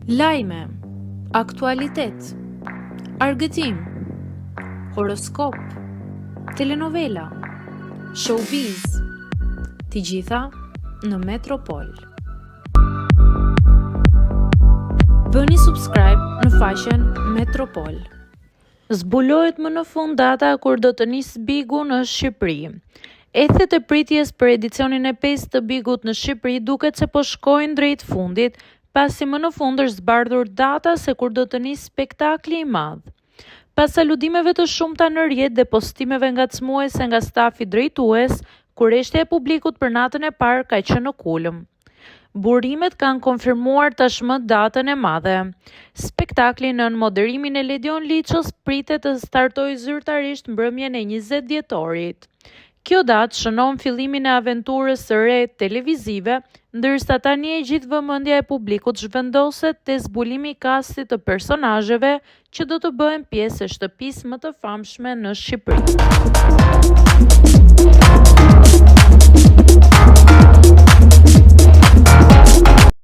Lajme, aktualitet, argëtim, horoskop, telenovela, showbiz, të gjitha në Metropol. Bëni subscribe në faqen Metropol. Zbulohet më në fund data kur do të nisë Bigu në Shqipëri. Ethet e pritjes për edicionin e 5 të Bigut në Shqipëri duket se po shkojnë drejt fundit, pasi më në fund është zbardhur data se kur do të nisë spektakli i madh. Pas aludimeve të shumta në rrjet dhe postimeve ngacmuese nga stafi drejtues, kurreshtja e publikut për natën e parë ka qenë në kulm. Burimet kanë konfirmuar tashmë datën e madhe. Spektakli nën moderimin e Ledion Liçës pritet të startojë zyrtarisht mbrëmjen e 20 dhjetorit. Kjo datë shënon fillimin e aventurës së re televizive, ndërsa tani e gjithë vëmendja e publikut zhvendoset te zbulimi i kastit të personazheve që do të bëhen pjesë e shtëpisë më të famshme në Shqipëri.